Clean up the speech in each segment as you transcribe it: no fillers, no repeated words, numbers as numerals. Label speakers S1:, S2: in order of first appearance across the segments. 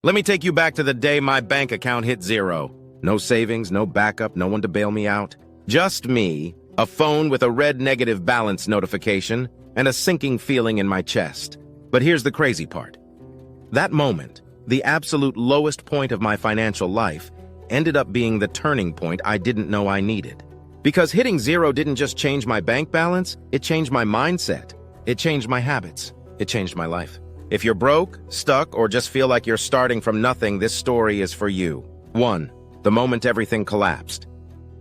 S1: Let me take you back to the day my bank account hit zero. No savings, no backup, no one to bail me out. Just me, a phone with a red negative balance notification, and a sinking feeling in my chest. But here's the crazy part. That moment, the absolute lowest point of my financial life, ended up being the turning point I didn't know I needed. Because hitting zero didn't just change my bank balance, it changed my mindset. It changed my habits. It changed my life. If you're broke, stuck, or just feel like you're starting from nothing, this story is for you. 1. The moment everything collapsed.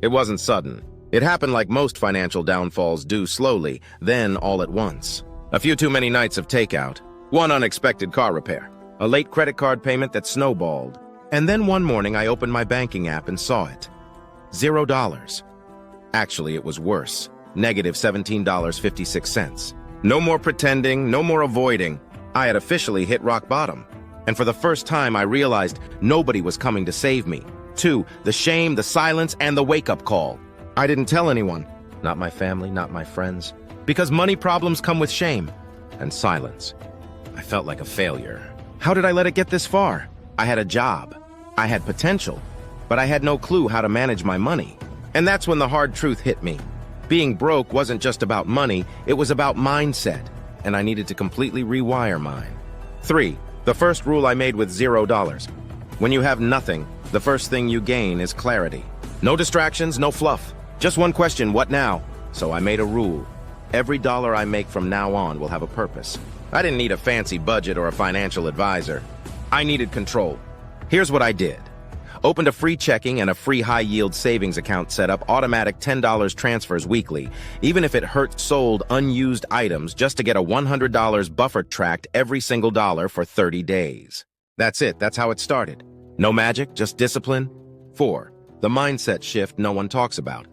S1: It wasn't sudden. It happened like most financial downfalls do, slowly, then all at once. A few too many nights of takeout, one unexpected car repair, a late credit card payment that snowballed, and then one morning I opened my banking app and saw it. $0. Actually, it was worse. Negative $17.56. No more pretending, no more avoiding. I had officially hit rock bottom. And for the first time, I realized nobody was coming to save me. 2. The shame, the silence, and the wake-up call. I didn't tell anyone. Not my family, not my friends. Because money problems come with shame and silence. I felt like a failure. How did I let it get this far? I had a job. I had potential. But I had no clue how to manage my money. And that's when the hard truth hit me. Being broke wasn't just about money, it was about mindset. And I needed to completely rewire mine. 3. The first rule I made with $0. When you have nothing, the first thing you gain is clarity. No distractions, no fluff. Just one question, what now? So I made a rule. Every dollar I make from now on will have a purpose. I didn't need a fancy budget or a financial advisor. I needed control. Here's what I did. Opened a free checking and a free high-yield savings account set up automatic $10 transfers weekly, even if it hurt sold unused items just to get a $100 buffer tracked every single dollar for 30 days. That's it. That's how it started. No magic, just discipline. 4. The mindset shift no one talks about.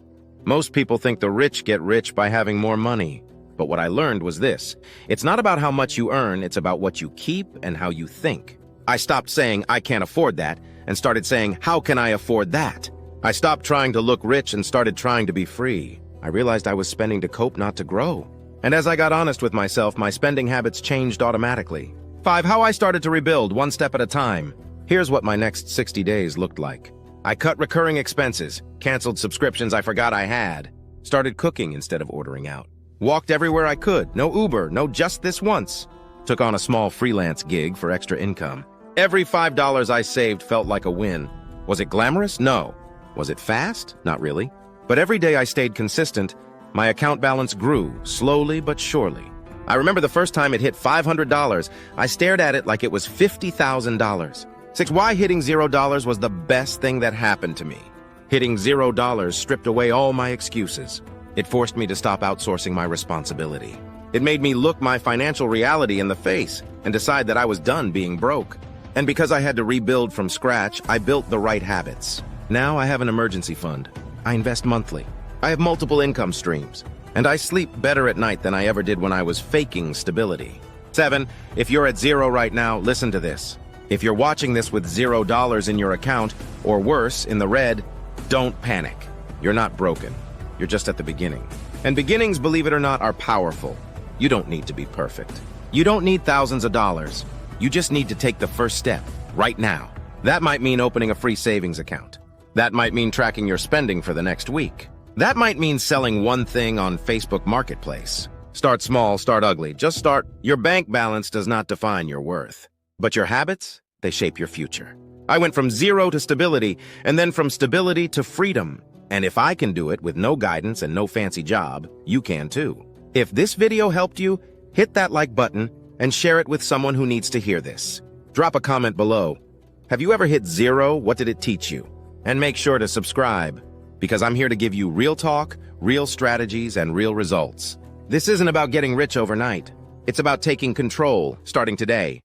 S1: Most people think the rich get rich by having more money. But what I learned was this. It's not about how much you earn, it's about what you keep and how you think. I stopped saying, I can't afford that, and started saying, how can I afford that? I stopped trying to look rich and started trying to be free. I realized I was spending to cope, not to grow. And as I got honest with myself, my spending habits changed automatically. 5. How I started to rebuild, one step at a time. Here's what my next 60 days looked like. I cut recurring expenses, canceled subscriptions I forgot I had, started cooking instead of ordering out, walked everywhere I could, no Uber, no just this once, took on a small freelance gig for extra income. Every $5 I saved felt like a win. Was it glamorous? No. Was it fast? Not really. But every day I stayed consistent, my account balance grew, slowly but surely. I remember the first time it hit $500, I stared at it like it was $50,000. 6. Why hitting $0 was the best thing that happened to me. Hitting $0 stripped away all my excuses. It forced me to stop outsourcing my responsibility. It made me look my financial reality in the face and decide that I was done being broke. And because I had to rebuild from scratch, I built the right habits. Now I have an emergency fund. I invest monthly. I have multiple income streams. And I sleep better at night than I ever did when I was faking stability. 7. If you're at zero right now, listen to this. If you're watching this with $0 in your account, or worse, in the red, don't panic. You're not broken. You're just at the beginning. And beginnings, believe it or not, are powerful. You don't need to be perfect. You don't need thousands of dollars. You just need to take the first step, right now. That might mean opening a free savings account. That might mean tracking your spending for the next week. That might mean selling one thing on Facebook Marketplace. Start small, start ugly. Just start. Your bank balance does not define your worth. But your habits, they shape your future. I went from zero to stability, and then from stability to freedom. And if I can do it with no guidance and no fancy job, you can too. If this video helped you, hit that like button and share it with someone who needs to hear this. Drop a comment below. Have you ever hit zero? What did it teach you? And make sure to subscribe, because I'm here to give you real talk, real strategies, and real results. This isn't about getting rich overnight. It's about taking control, starting today.